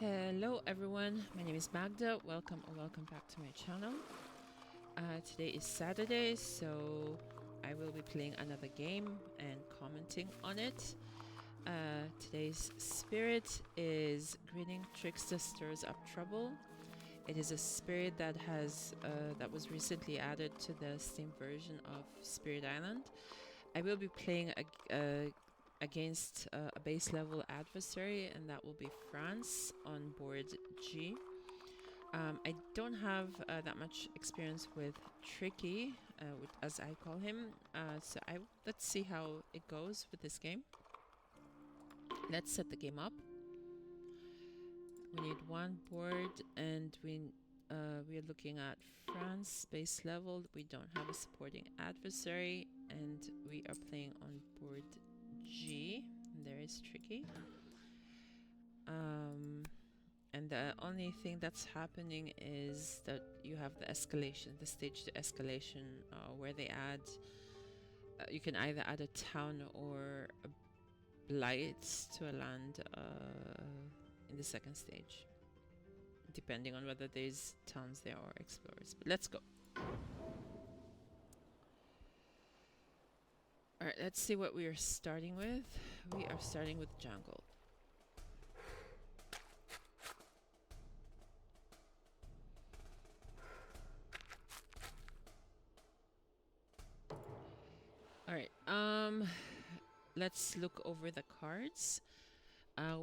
Hello everyone, my name is Magda. Welcome or welcome back to my channel. Today is Saturday, so I will be playing another game and commenting on it. Today's spirit is Grinning, Trickster Stirs Up Trouble. It is a spirit that was recently added to the Steam version of Spirit Island. I will be playing against a base level adversary, and that will be France on board G. I don't have that much experience with Tricky, as I call him, so let's see how it goes with this game. Let's set the game up. We need one board, and we are looking at France base level. We don't have a supporting adversary, and we are playing on board G. And there is Tricky. And the only thing that's happening is that you have the escalation, the stage to escalation, where they add, you can either add a town or a blight to a land in the second stage, depending on whether there's towns there or explorers. But let's go. Alright, let's see what we are starting with. We are starting with jungle. Alright, let's look over the cards.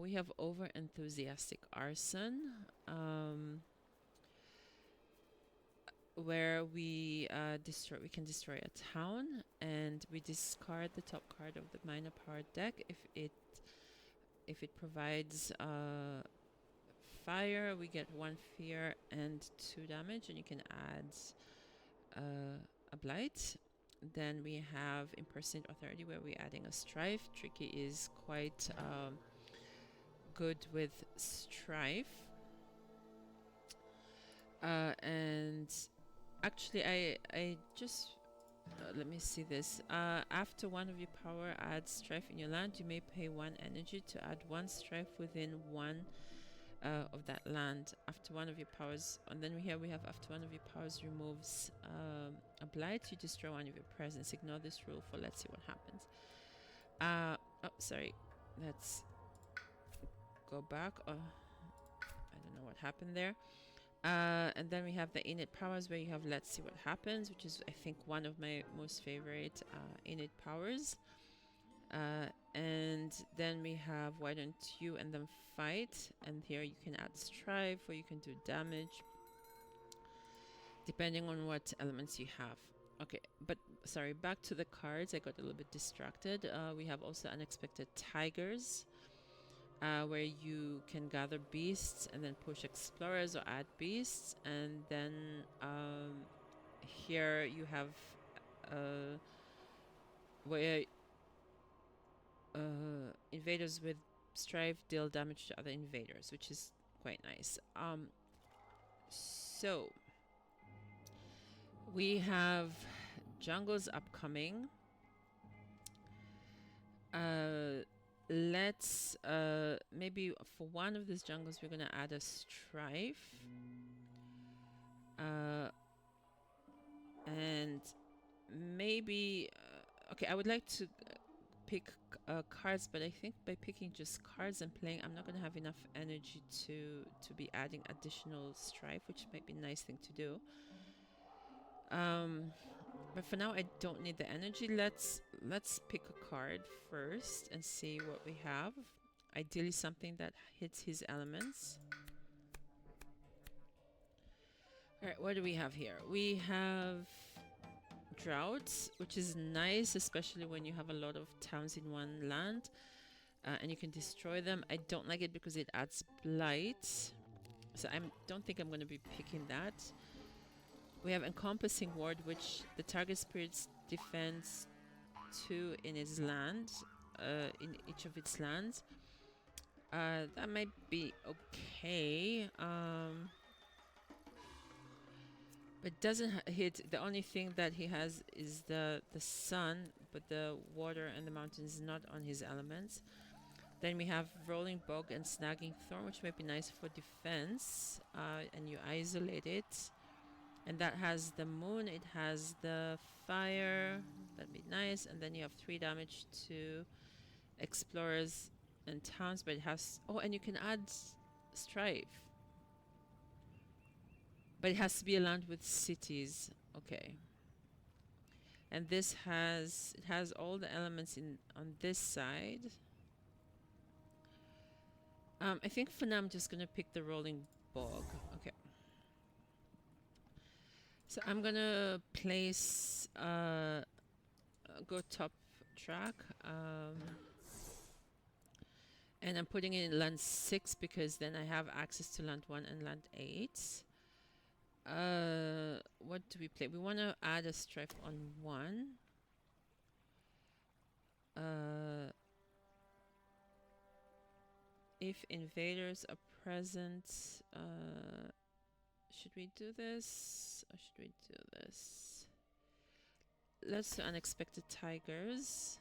We have over enthusiastic arson, where we can destroy a town, and we discard the top card of the minor power deck if it provides fire. We get 1 fear and 2 damage, and you can add a blight. Then we have impersonate authority, where we're adding a strife. Tricky is quite good with strife, and actually I just let me see this. After one of your power adds strife in your land, you may pay 1 energy to add 1 strife within 1 of that land. After one of your powers, and then here we have after one of your powers removes a blight, you destroy 1 of your presence. Ignore this rule for let's see what happens. Oh, sorry, let's go back. I don't know what happened there. And then we have the innate powers, where you have let's see what happens, which is I think one of my most favorite innate powers. And then we have why don't you and them fight, and here you can add strife or you can do damage depending on what elements you have. Okay, but sorry, back to the cards. I got a little bit distracted. We have also unexpected tigers, where you can gather beasts and then push explorers or add beasts. And then here you have where invaders with strife deal damage to other invaders, which is quite nice. So we have jungles upcoming. Let's maybe for one of these jungles we're gonna add a strife, and maybe okay, I would like to pick cards, but I think by picking just cards and playing, I'm not gonna have enough energy to be adding additional strife, which might be a nice thing to do. But for now I don't need the energy. Let's pick a card first and see what we have. Ideally something that hits his elements. Alright, what do we have here? We have droughts, which is nice, especially when you have a lot of towns in one land, and you can destroy them. I don't like it because it adds blight, so I don't think I'm going to be picking that. We have encompassing ward, which the target spirit defends 2 in its land, in each of its lands. That might be okay. But doesn't hit. The only thing that he has is the sun, but the water and the mountains is not on his elements. Then we have Rolling Bog and Snagging Thorn, which might be nice for defense. And you isolate it. And that has the moon, it has the fire. That'd be nice. And then you have 3 damage to explorers and towns, but it has... Oh, and you can add strife. But it has to be a land with cities. Okay. And this has... It has all the elements in on this side. I think for now I'm just gonna pick the Rolling Bog. Okay. So I'm gonna place go top track, and I'm putting it in land 6 because then I have access to land 1 and land 8. What do we play? We want to add a strife on 1. If invaders are present, should we do this or should we do this? Let's do unexpected tigers.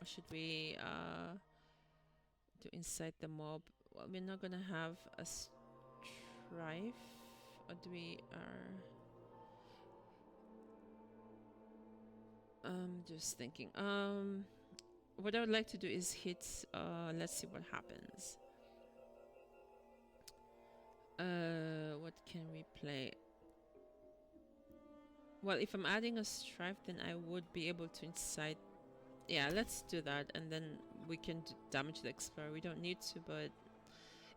Or should we do incite the mob? Well, we're not gonna have a strife. Or do we just thinking. What I would like to do is hit let's see what happens. What can we play? Well, if I'm adding a strife, then I would be able to incite. Yeah, let's do that, and then we can damage the explorer. We don't need to, but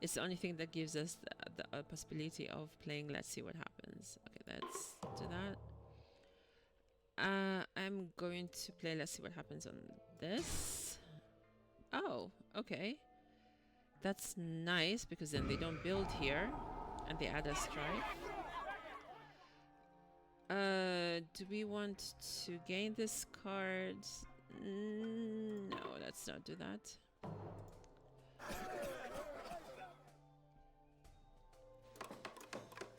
it's the only thing that gives us the possibility of playing. Let's see what happens. Okay, let's do that. I'm going to play. Let's see what happens on this. Oh, okay. That's nice because then they don't build here, and they add a strife. Do we want to gain this card? No, let's not do that.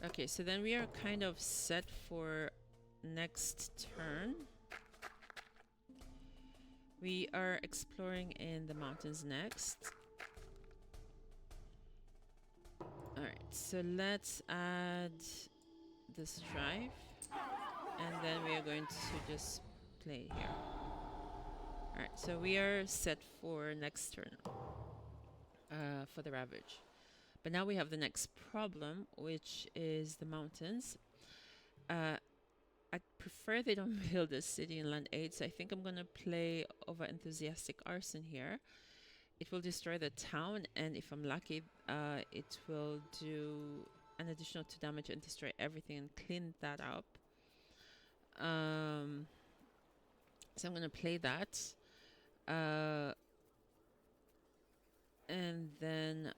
Okay, so then we are kind of set for next turn. We are exploring in the mountains next. Alright, so let's add the strife. And then we are going to just play here. Alright, so we are set for next turn for the Ravage. But now we have the next problem, which is the mountains. I prefer they don't build a city in land 8, so I think I'm going to play over Enthusiastic Arson here. It will destroy the town, and if I'm lucky, it will do an additional 2 damage and destroy everything and clean that up. So I'm going to play that. And then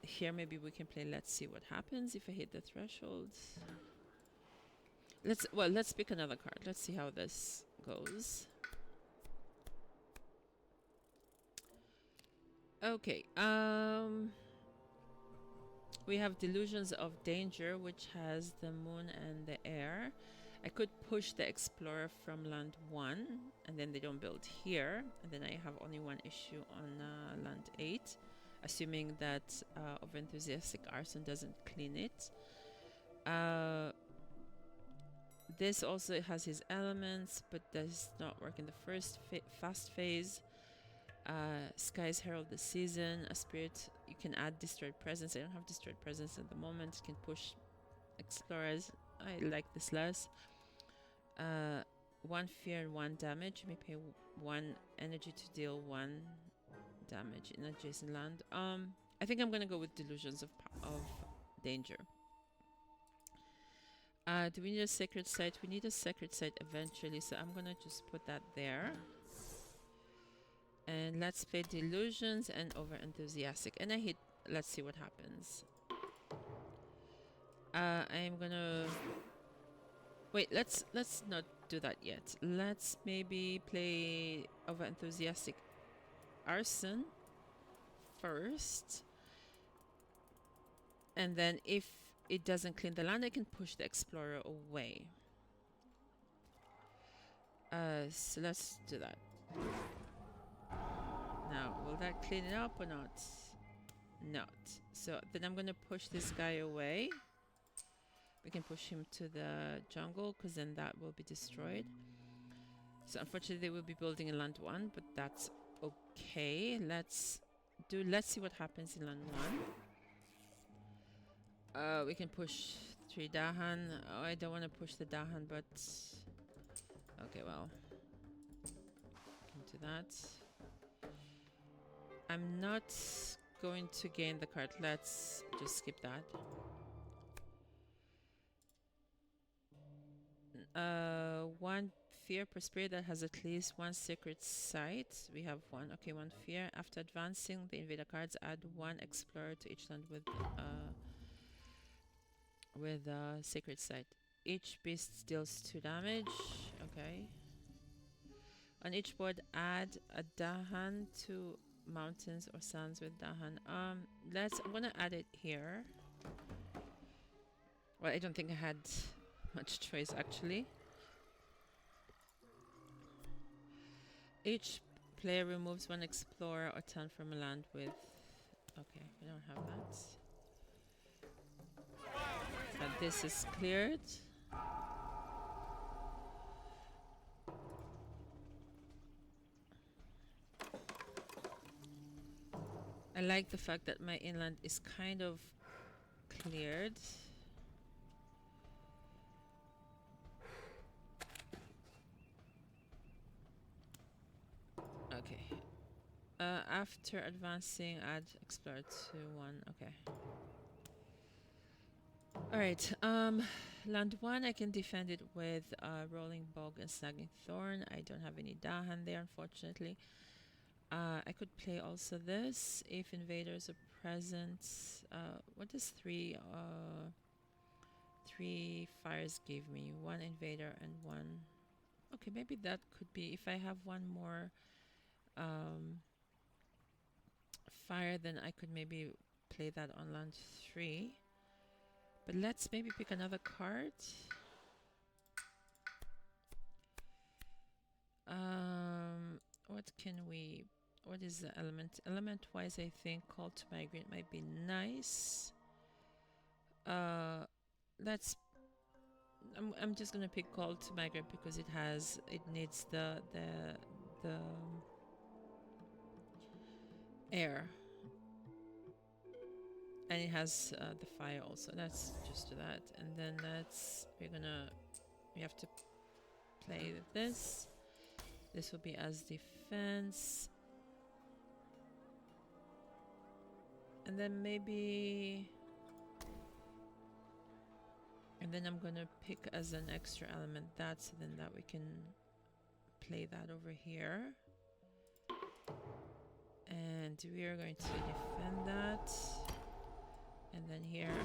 here maybe we can play let's see what happens if I hit the threshold. Let's pick another card. Let's see how this goes. Okay. We have Delusions of Danger, which has the moon and the air. I could push the Explorer from land 1, and then they don't build here, and then I have only 1 issue on land 8, assuming that of Enthusiastic Arson doesn't clean it. This also has his elements, but does not work in the first fast phase. Skies Herald the Season, a spirit. You can add Destroyed Presence. I don't have Destroyed Presence at the moment. You can push Explorers. I like this less. 1 fear and 1 damage. You may pay 1 energy to deal 1 damage in adjacent land. I think I'm gonna go with Delusions of Danger. Do we need a Sacred Site? We need a Sacred Site eventually, so I'm gonna just put that there. And let's play Delusions and over Enthusiastic. And I hit. Let's see what happens. I'm gonna wait. Let's not do that yet. Let's maybe play over Enthusiastic Arson first, and then if it doesn't clean the land, I can push the Explorer away. So let's do that. Now, will that clean it up or not? Not. So then I'm gonna push this guy away. We can push him to the jungle because then that will be destroyed. So unfortunately they will be building in land 1, but that's okay. Let's see what happens in land 1. We can push 3 Dahan. Oh, I don't want to push the Dahan, but okay, well, we can do that. I'm not going to gain the card. Let's just skip that. One fear per spirit that has at least one sacred site. We have one. Okay, one fear. After advancing the invader cards, add one explorer to each land with sacred site. Each beast deals 2 damage. Okay. On each board, add a Dahan to mountains or sands with Dahan. I'm gonna add it here. Well, I don't think I had much choice actually. Each player removes 1 explorer or town from a land with... Okay, we don't have that. But this is cleared. I like the fact that my inland is kind of cleared. Okay. After advancing, add explorer to 1. Okay. Alright. Land 1, I can defend it with Rolling Bog and Snagging Thorn. I don't have any Dahan there, unfortunately. I could play also this if invaders are present. What does 3 fires give me? 1 invader and 1. Okay, maybe that could be if I have 1 more fire, then I could maybe play that on land 3. But let's maybe pick another card. What is the element? Element wise, I think Call to Migrate might be nice. I'm just gonna pick Call to Migrate because it needs the air. And it has the fire also. Let's just do that. And then we have to play this. This will be as defense. And then maybe... And then I'm gonna pick as an extra element that, so then that we can play that over here. And we are going to defend that. And then here,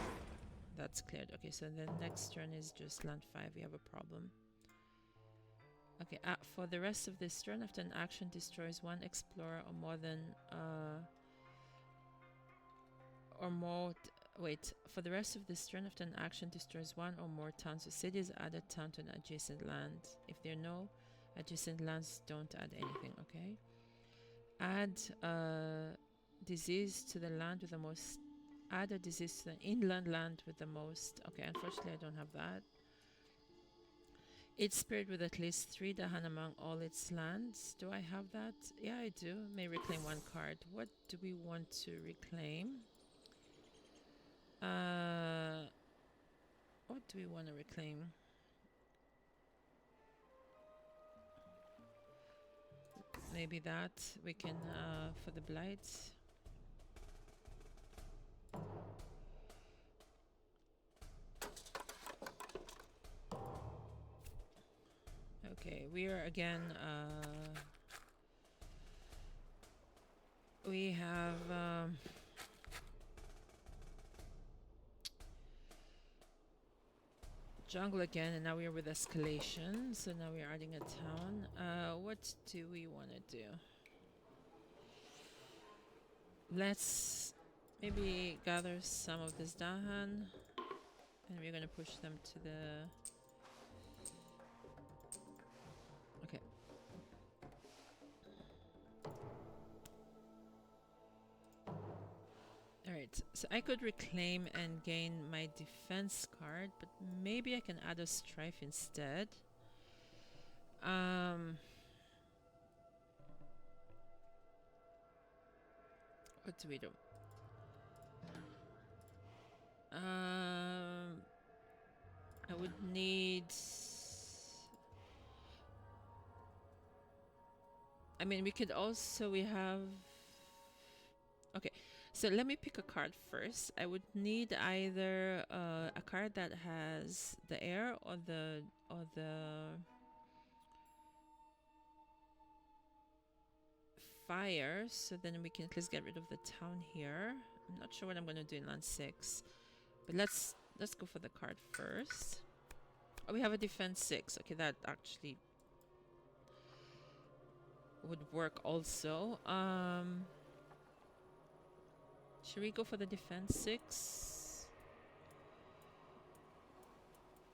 that's cleared. Okay, so then next turn is just land 5. We have a problem. Okay, for the rest of this turn, after an action destroys 1 explorer or more than... for the rest of this turn, after an action destroys 1 or more towns or cities, add a town to an adjacent land. If there are no adjacent lands, don't add anything, okay? Add disease to the land with the most... Add a disease to the inland land with the most... Okay, unfortunately I don't have that. Each spirit with at least 3 Dahan among all its lands. Do I have that? Yeah, I do. May reclaim 1 card. What do we want to reclaim? What do we want to reclaim? Maybe that we can for the blight. Okay, we are again we have jungle again, and now we're with escalation, so now we're adding a town. What do we want to do? Let's maybe gather some of this Dahan, and we're gonna push them to the... Okay. Alright, so I could reclaim and gain my defense card, but maybe I can add a strife instead. What do we do? I would need... I mean, we could also... We have... Okay, so let me pick a card first. I would need either a card that has the air or the fire, so then we can at least get rid of the town here. I'm not sure what I'm going to do in land 6, but let's go for the card first. Oh, we have a defense 6. Okay, that actually would work also. Should we go for the defense 6?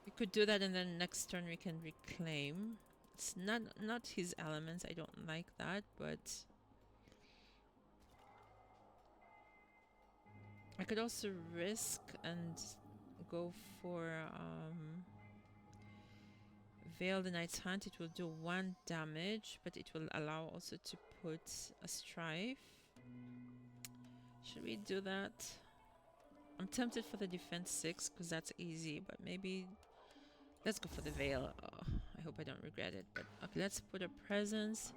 We could do that, and then next turn we can reclaim. It's not his elements. I don't like that, but I could also risk and go for Veil the Knight's Hunt. It will do 1 damage, but it will allow also to put a strife. Should we do that? I'm tempted for the defense 6 because that's easy, but maybe let's go for the Veil. Oh, I hope I don't regret it, but okay, let's put a presence.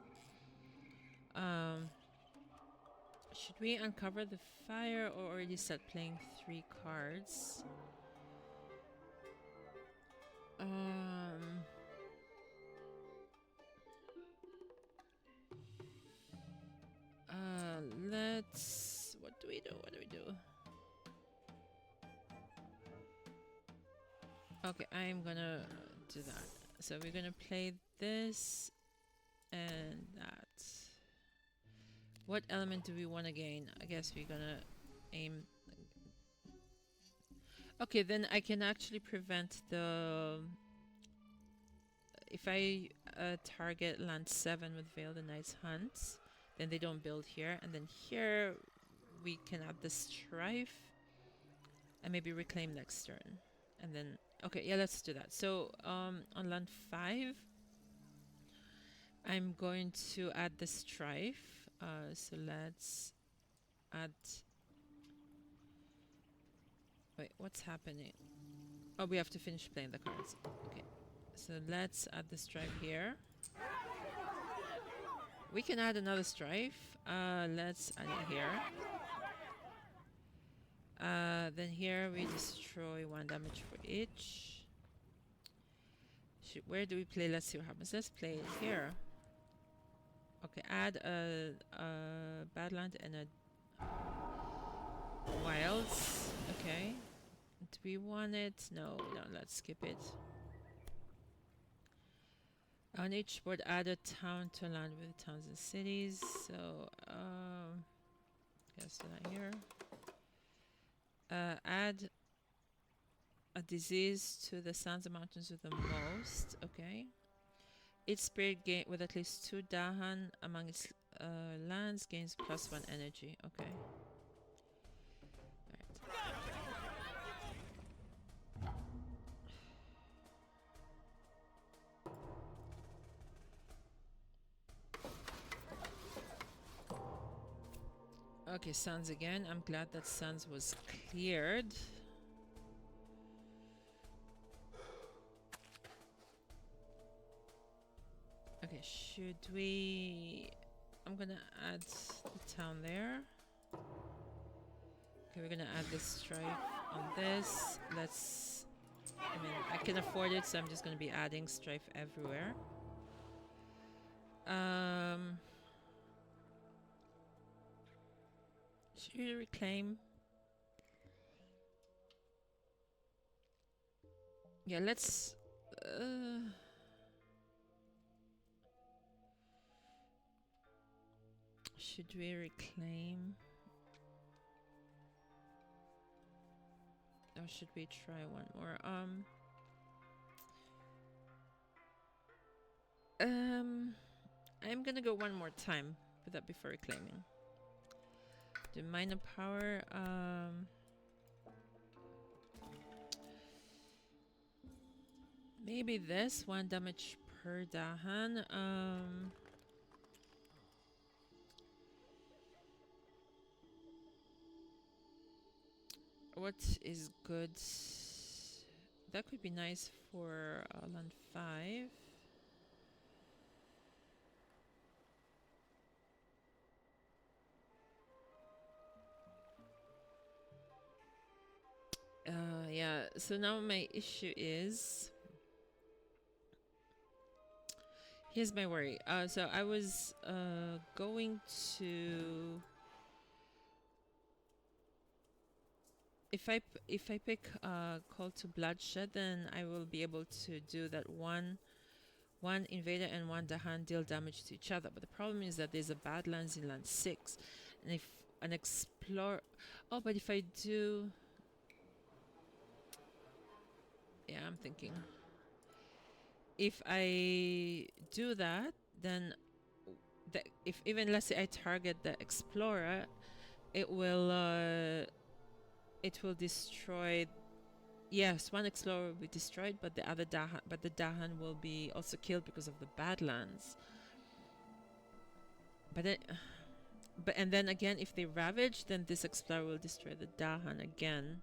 Should we uncover the fire or already start playing 3 cards? Let's... What do we do? What do we do? Okay, I'm gonna do that. So we're gonna play this and that. What element do we want to gain? I guess we're gonna aim... Okay, then I can actually prevent the... If I target land 7 with Veil the Knight's Hunt, then they don't build here. And then here we can add the strife and maybe reclaim next turn. And then... Okay, yeah, let's do that. So on land 5, I'm going to add the strife. So let's add... Wait, what's happening? Oh, we have to finish playing the cards. Okay, so let's add the strife here. We can add another strife. Let's add it here. Then here we destroy 1 damage for each. Where do we play? Let's see what happens. Let's play it here. Okay, add a Badland and a Wilds. Okay. Do we want it? No, let's skip it. On each board, add a town to land with towns and cities. So, let's do that here. Add a disease to the Sands and Mountains with the most. Okay. Each spirit gain with at least 2 Dahan among its lands gains +1 energy. Okay. Okay, Suns again. I'm glad that Suns was cleared. Okay, should we... I'm gonna add the town there. Okay, we're gonna add this strife on this. Let's... I mean, I can afford it, so I'm just gonna be adding strife everywhere. Should we reclaim? Yeah, let's... should we reclaim? Or should we try one more? I'm gonna go one more time with that before reclaiming. The minor power. Maybe this 1 damage per Dahan. What is good? That could be nice for land 5. Yeah, so now my issue is... Here's my worry. So I was going to... If I pick Call to Bloodshed, then I will be able to do that one invader and 1 Dahan deal damage to each other. But the problem is that there's a Badlands in land 6. And if an Explorer... Oh, but if I do... Yeah, I'm thinking. If I do that, then if even let's say I target the Explorer, it will destroy. Yes, 1 Explorer will be destroyed, but the Dahan will be also killed because of the Badlands. And then again, if they ravage, then this Explorer will destroy the Dahan again.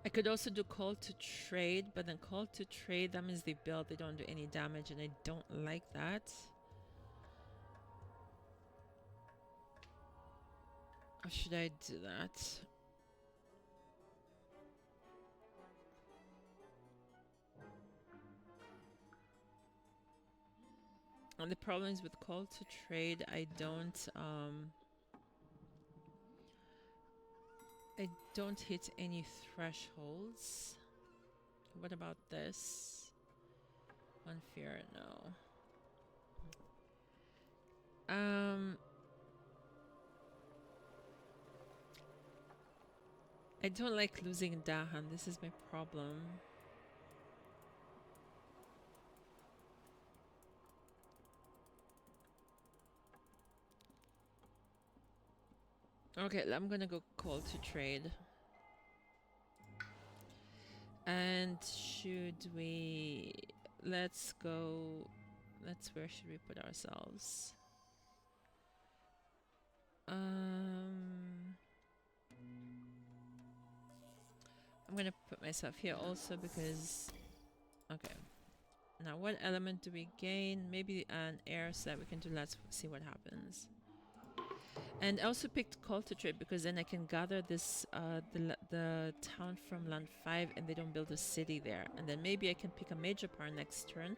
I could also do Call to Trade, but then Call to Trade, that means they build, they don't do any damage, and I don't like that. Or should I do that? And the problem is with Call to Trade, I don't hit any thresholds. What about this? 1 fear, no. I don't like losing Dahan. This is my problem. Okay, I'm gonna go Call to Trade. And should we... Let's go... Where should we put ourselves? I'm gonna put myself here also because... Okay. Now, what element do we gain? Maybe an air so that we can do... Let's see what happens. And I also picked Call to Trade because then I can gather this the town from land 5 and they don't build a city there. And then maybe I can pick a major power next turn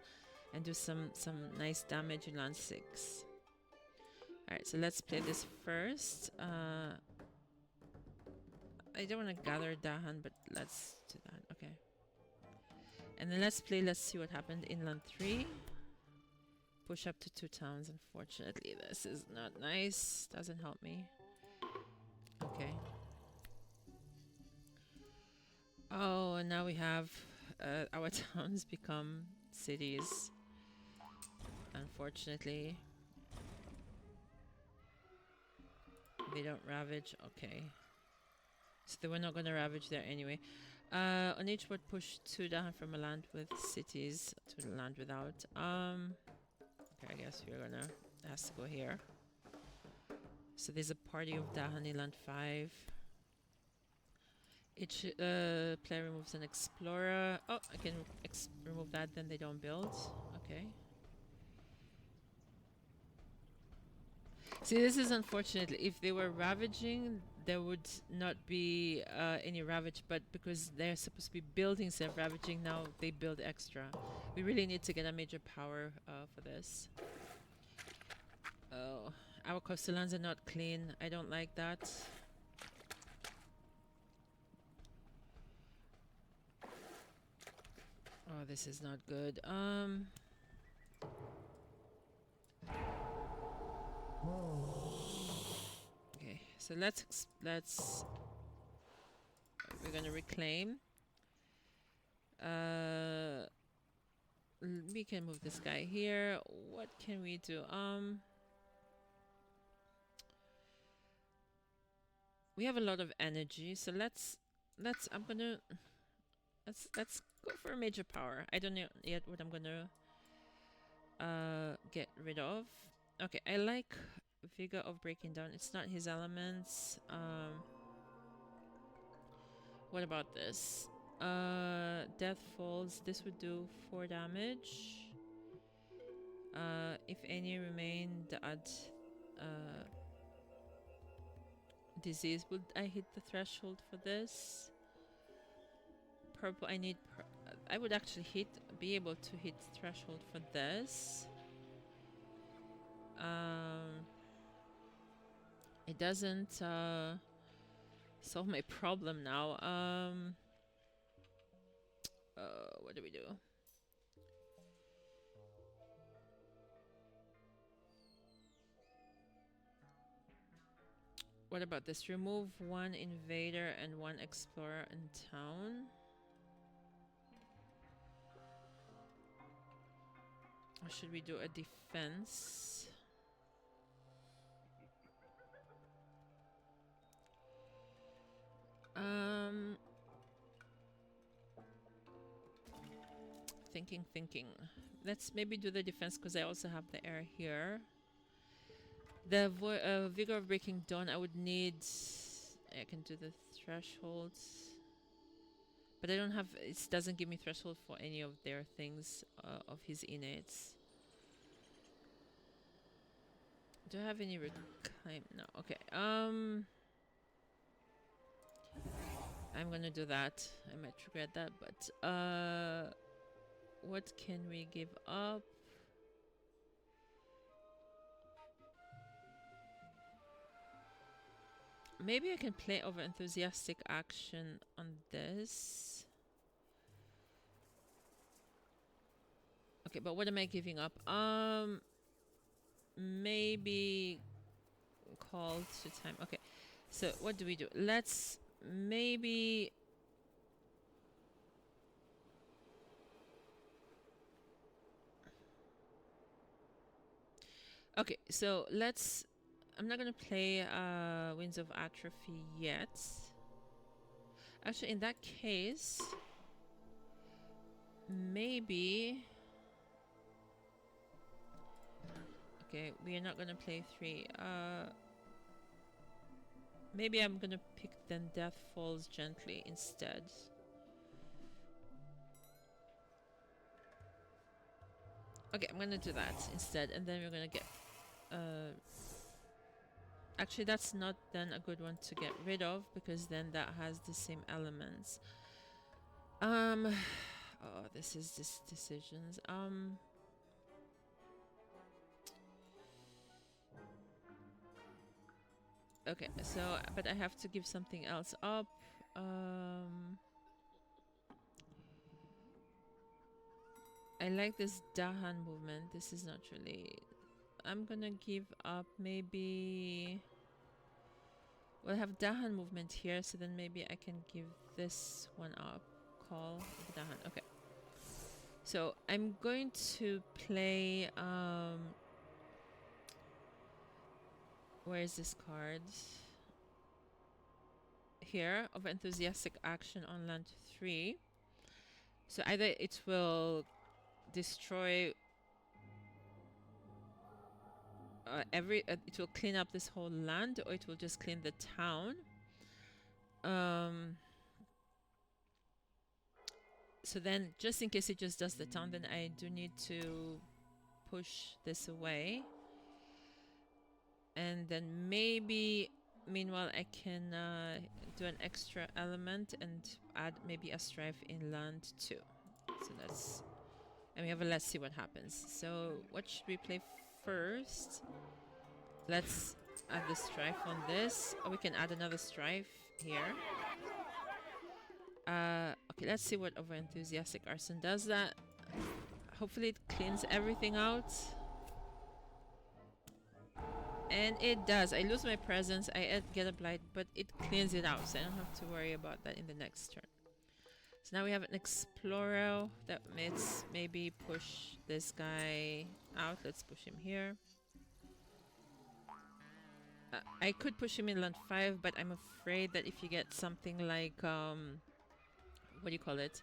and do some nice damage in land 6. Alright, so let's play this first. I don't want to gather Dahan, but let's do that. Okay. And then let's see what happened in land 3. Push up to 2 towns. Unfortunately, this is not nice. Doesn't help me. Okay. Oh, and now we have our towns become cities. Unfortunately. They don't ravage. Okay. So they were not going to ravage there anyway. On each board, push 2 down from a land with cities to the land without. Okay, I guess we're gonna has to go here. So there's a party of Dahani land 5. Each player removes an explorer. Oh, I can remove that, then they don't build. Okay. See, this is unfortunate. If they were ravaging, there would not be any ravage, but because they're supposed to be building instead of ravaging, now they build extra. We really need to get a major power for this. Oh, our coastal lands are not clean. I don't like that. Oh, this is not good. Okay, so let's we're gonna reclaim. We can move this guy here. What can we do? We have a lot of energy, so I'm gonna let's go for major power. I don't know yet what I'm gonna get rid of. Okay, I like vigor of breaking down. It's not his elements. What about this? Death falls. This would do 4 damage. If any remain, the add disease. Would I hit the threshold for this? Purple. I would actually be able to hit threshold for this. It doesn't solve my problem now. What do we do? What about this? Remove 1 invader and 1 explorer in town. Or should we do a defense? Thinking. Let's maybe do the defense because I also have the air here. The vigor of breaking dawn. I would need. I can do the thresholds, but I don't have. It doesn't give me threshold for any of their things of his innates. Do I have any reclaim? No. Okay. I'm gonna do that. I might regret that, but what can we give up? Maybe I can play over enthusiastic action on this. Okay, but what am I giving up? Maybe call to time. Okay, so what do we do? Let's maybe. Okay, so let's. I'm not gonna play Winds of Atrophy yet. Actually, in that case, maybe. Okay, we are not gonna play 3. Maybe I'm gonna pick then Death Falls Gently instead. Okay, I'm gonna do that instead, and then we're gonna get. Actually, that's not then a good one to get rid of because then that has the same elements. Oh, this is just decisions. Okay, so but I have to give something else up. I like this Dahan movement. This is not really. I'm gonna give up maybe. We'll have Dahan movement here, so then maybe I can give this one up. Call Dahan. Okay. So I'm going to play. Where is this card? Here of enthusiastic action on land 3. So either it will destroy it will clean up this whole land, or it will just clean the town. So then, just in case it just does the town, then I do need to push this away. And then maybe, meanwhile, I can do an extra element and add maybe a strife in land 2. So that's... And we have a let's see what happens. So what should we play first? Let's add the strife on this. Or we can add another strife here. Okay, let's see what over enthusiastic arson does that. Hopefully it cleans everything out. And it does. I lose my presence, I get a blight, but it cleans it out, so I don't have to worry about that in the next turn. So now we have an explorer that let's maybe push this guy out. Let's push him here. I could push him in land 5, but I'm afraid that if you get something like what do you call it?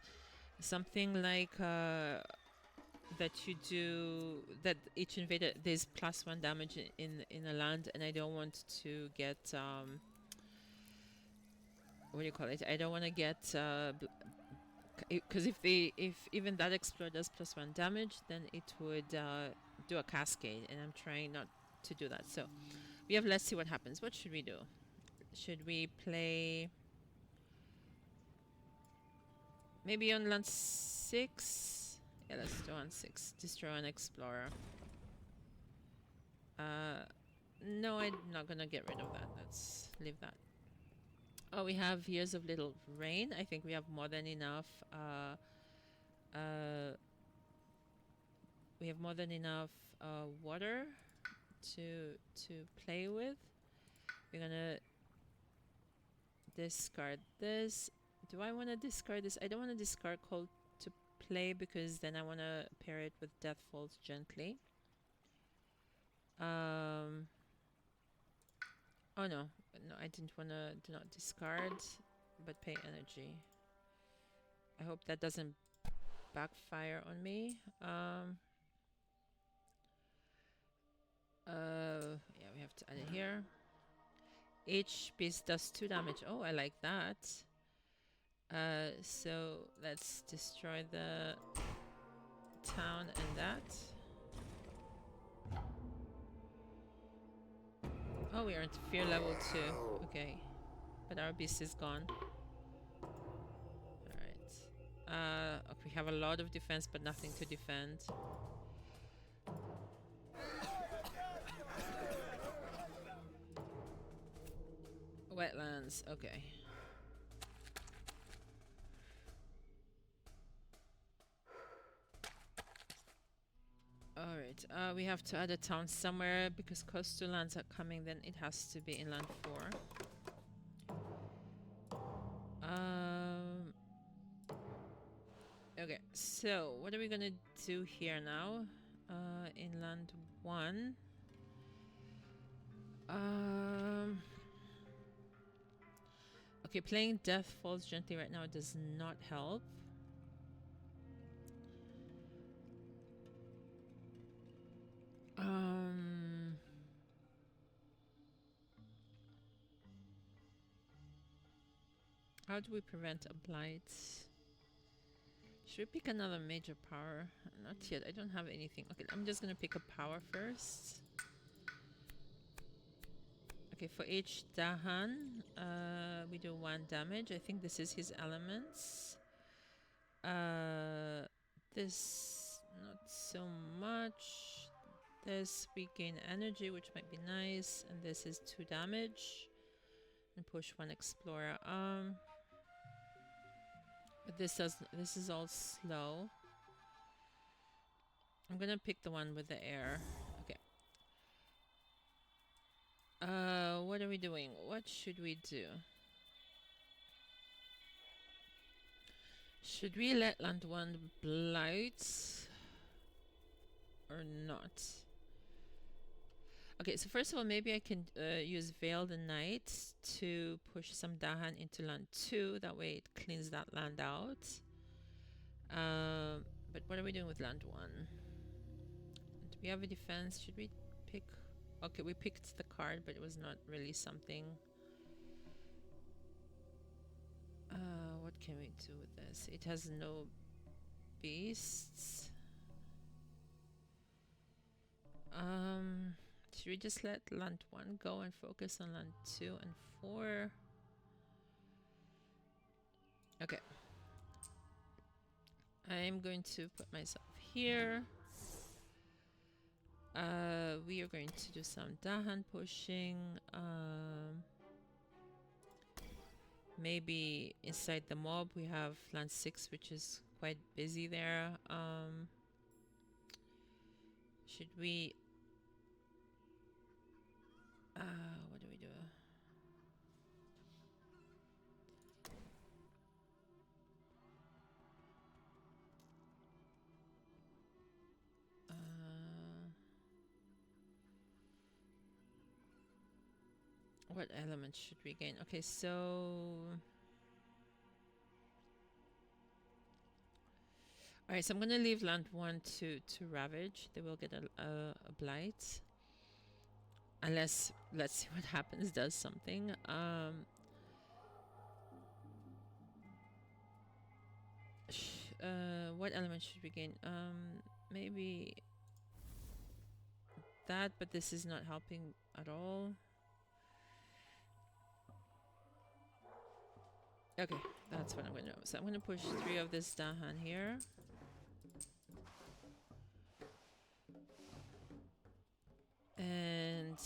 Something like that you do that each invader there's +1 damage in a land, and I don't want to get what do you call it? I don't want to get because if even that explorer does +1 damage, then it would do a cascade, and I'm trying not to do that. So we have, let's see what happens. What should we do? Should we play maybe on land 6? Yeah, let's do on 6. Destroy an explorer. No, I'm not gonna get rid of that. Let's leave that. Oh, we have Years of Little Rain. I think we have more than enough. We have more than enough water to play with. We're gonna discard this. Do I want to discard this? I don't want to discard Call to Play because then I want to pair it with Death Falls Gently. Oh no, I didn't want to do not discard, but pay energy. I hope that doesn't backfire on me. Yeah, we have to add it here. Each piece does 2 damage. Oh, I like that. So let's destroy the town and that. Oh, we are at fear level 2. Okay. But our beast is gone. Alright. Okay, we have a lot of defense, but nothing to defend. Wetlands. Okay. Alright, we have to add a town somewhere because coastal lands are coming, then it has to be in land 4. Okay, so what are we gonna do here now? In land 1. Okay, playing Death Falls Gently right now does not help. How do we prevent a blight? Should we pick another major power? Not yet. I don't have anything. Okay, I'm just gonna pick a power first. Okay, for each Dahan, we do 1 damage. I think this is his elements. This not so much. This we gain energy, which might be nice, and this is 2 damage. And push 1 explorer. But this is all slow. I'm gonna pick the one with the air. Okay. What are we doing? What should we do? Should we let land 1 blight or not? Okay, so first of all, maybe I can use Veil the Night to push some Dahan into land 2. That way it cleans that land out. But what are we doing with land 1? Do we have a defense? Should we pick? Okay, we picked the card, but it was not really something. What can we do with this? It has no beasts. Should we just let land 1 go and focus on land 2 and 4? Okay. I'm going to put myself here. We are going to do some Dahan pushing. Maybe inside the mob we have land 6, which is quite busy there. Should we... what do we do? What element should we gain? Okay, so... Alright, so I'm gonna leave land 1 to Ravage. They will get a Blight. Unless, let's see what happens, does something. What element should we gain? Maybe that, but this is not helping at all. Okay, that's what I'm gonna do. So I'm gonna push 3 of this Dahan here. And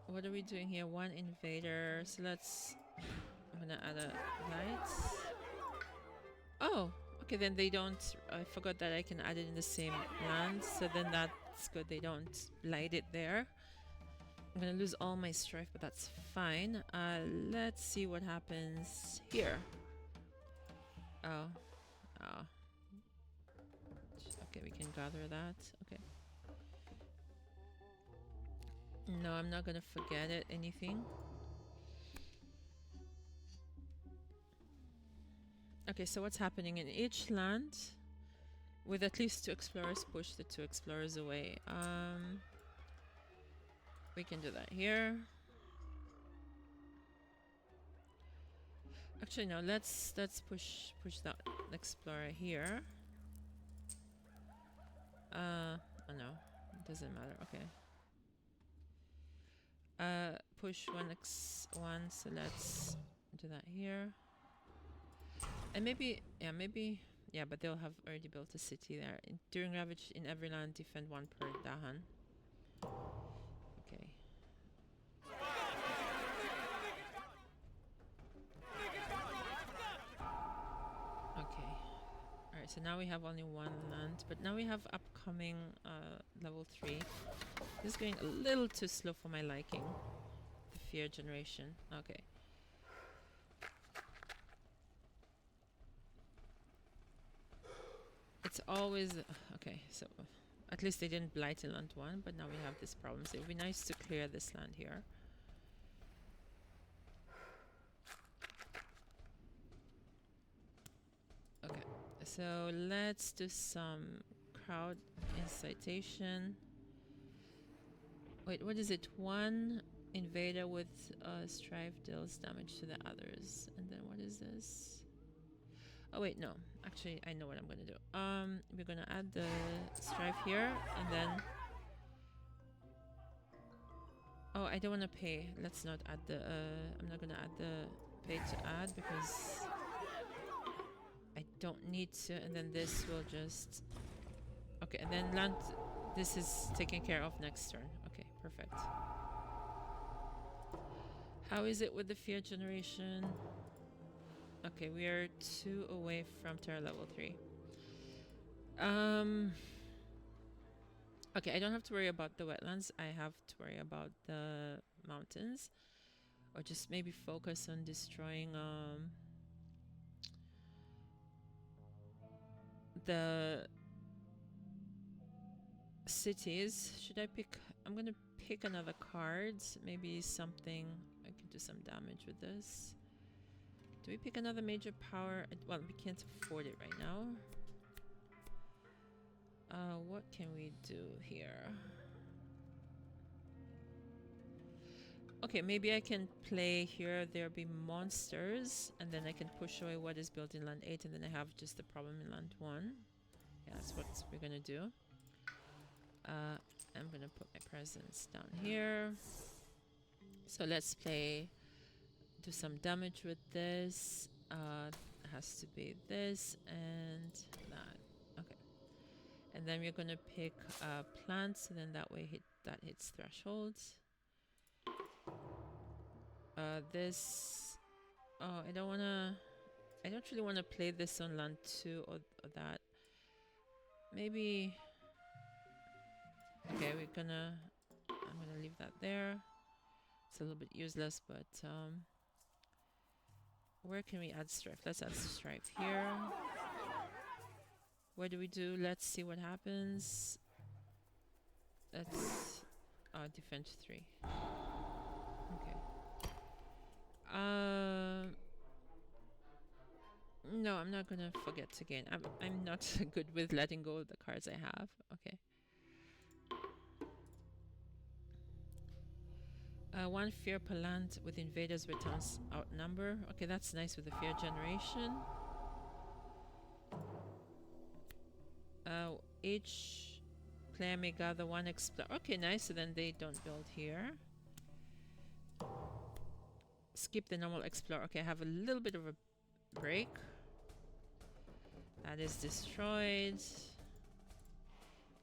what are we doing here? 1 invader. So let's... I'm gonna add a light. Oh, okay, then they don't... I forgot that I can add it in the same land. So then that's good. They don't light it there. I'm gonna lose all my strife, but that's fine. Let's see what happens here. Oh. Oh. Okay, we can gather that. Okay. No, I'm not gonna forget it. Anything. Okay, so what's happening in each land? With at least 2 explorers, push the 2 explorers away. We can do that here. Actually, no. Let's push that explorer here. Oh no, it doesn't matter. Okay. Push 1 so let's do that here. And maybe, yeah, but they'll have already built a city there. During Ravage in every land, defend 1 per Dahan. Okay. Okay. Alright, so now we have only 1 land, but now we have upcoming level 3. This is going a little too slow for my liking. The fear generation. Okay. It's always... Okay, so at least they didn't blight in land 1, but now we have this problem. So it would be nice to clear this land here. Okay, so let's do some crowd incitation. Wait, what is it? 1 invader with strife deals damage to the others. And then what is this? Oh wait, no. Actually, I know what I'm gonna do. We're gonna add the strife here, and then... Oh, I don't want to pay. Let's not add the... I'm not gonna add the pay to add, because I don't need to, and then this will just... Okay, and then land... This is taken care of next turn. Okay, perfect. How is it with the fear generation? Okay, we are 2 away from Terra level 3. Okay, I don't have to worry about the wetlands. I have to worry about the mountains. Or just maybe focus on destroying the cities. Should I pick... I'm gonna pick another card. Maybe something... I can do some damage with this. Do we pick another major power? Well, we can't afford it right now. What can we do here? Okay, maybe I can play here. There'll be monsters, and then I can push away what is built in land 8, and then I have just the problem in land 1. Yeah, that's what we're gonna do. I'm gonna put my presence down here. So let's play... Do some damage with this. It has to be this and that. Okay. And then we're gonna pick plants, and then that way that hits thresholds. This... Oh, I don't really wanna play this on land 2 or that. Maybe... Okay, I'm gonna leave that there. It's a little bit useless, but where can we add strife? Let's add strife here. What do we do? Let's see what happens. Let's defend 3. Okay. No, I'm not gonna forget to gain. I'm not good with letting go of the cards I have. Okay. One fear per land with invaders returns outnumber. Okay, that's nice with the fear generation. Each player may gather one explore. Okay, nice. So then they don't build here. Skip the normal explore. Okay, I have a little bit of a break. That is destroyed.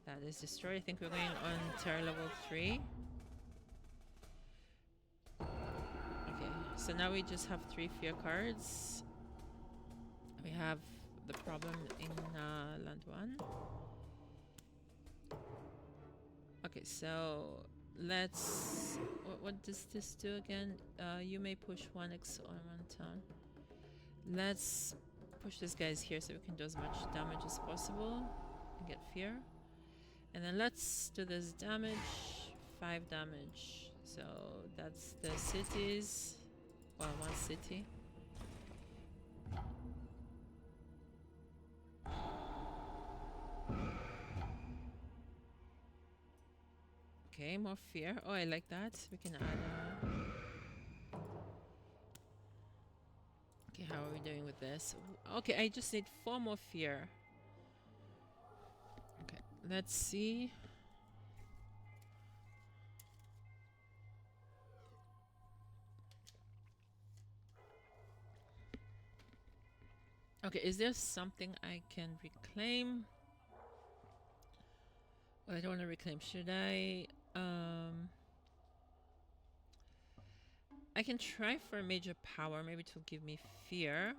That is destroyed. I think we're going on terror level 3. Okay, so now we just have 3 fear cards. We have the problem in land 1. Okay, so let's... What does this do again? You may push 1x on 1 town. Let's push these guys here so we can do as much damage as possible and get fear. And then let's do this damage. 5 damage. So that's the cities. Well, 1 city. Okay, more fear. Oh, I like that. We can add okay, how are we doing with this? Okay, I just need 4 more fear. Okay, let's see. Okay, is there something I can reclaim? Well, I don't want to reclaim. Should I? I can try for a major power. Maybe it will give me fear.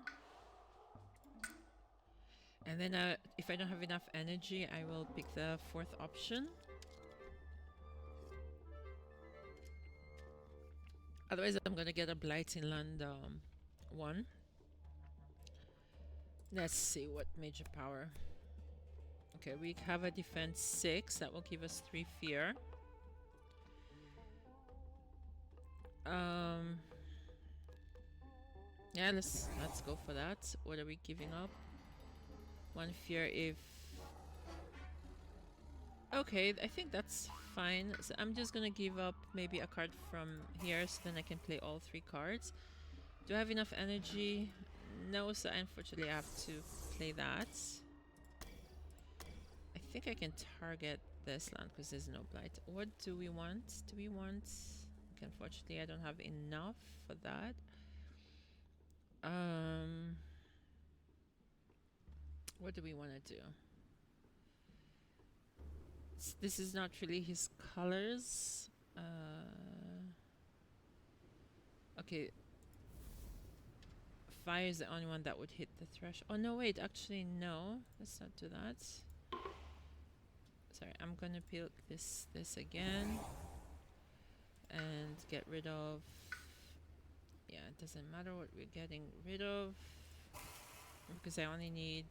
And then if I don't have enough energy, I will pick the 4th option. Otherwise, I'm going to get a blight in land 1. Let's see what major power. Okay, we have a defense 6. That will give us 3 fear. Yeah, let's go for that. What are we giving up? 1 fear if... Okay, I think that's fine. So I'm just gonna give up maybe a card from here so then I can play all 3 cards. Do I have enough energy? No, so unfortunately I have to play that. I think I can target this land because there's no blight. What do we want? Do we want... Okay, unfortunately I don't have enough for that. What do we want to do? This is not really his colors. Okay. Fire is the only one that would hit the threshold. Oh no, wait, actually no. Let's not do that. Sorry, I'm gonna peel this again. And get rid of... Yeah, it doesn't matter what we're getting rid of. Because I only need...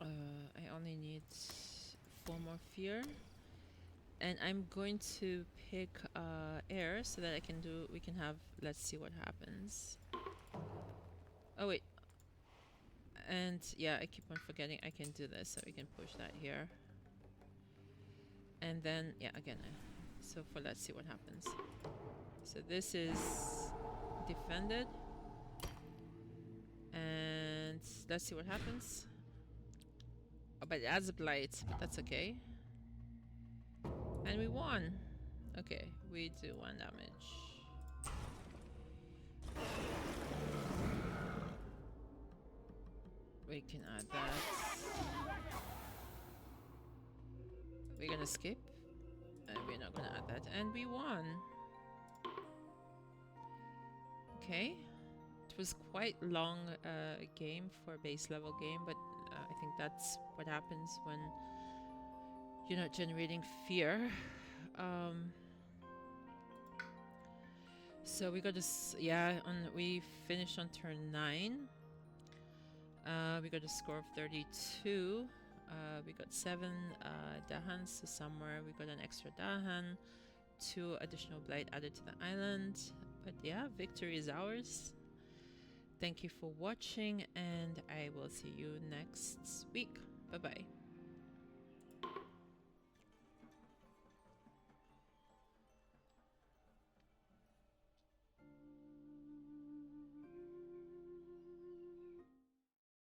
I only need 4 more fear. And I'm going to pick air so that we can have, let's see what happens. Oh wait. And yeah, I keep on forgetting I can do this, so we can push that here. And then, yeah, again, so let's see what happens. So this is defended. And let's see what happens. Oh, but it adds a blight, but that's okay. And we won. Okay, we do 1 damage. We can add that. We're gonna skip. And we're not gonna add that. And we won. Okay. It was quite long game for a base level game, but I think that's what happens when you're not generating fear. So we got this, yeah, we finished on turn 9. We got a score of 32. We got 7 Dahans, so somewhere we got an extra Dahan. 2 additional blight added to the island. But yeah, victory is ours. Thank you for watching, and I will see you next week. Bye bye.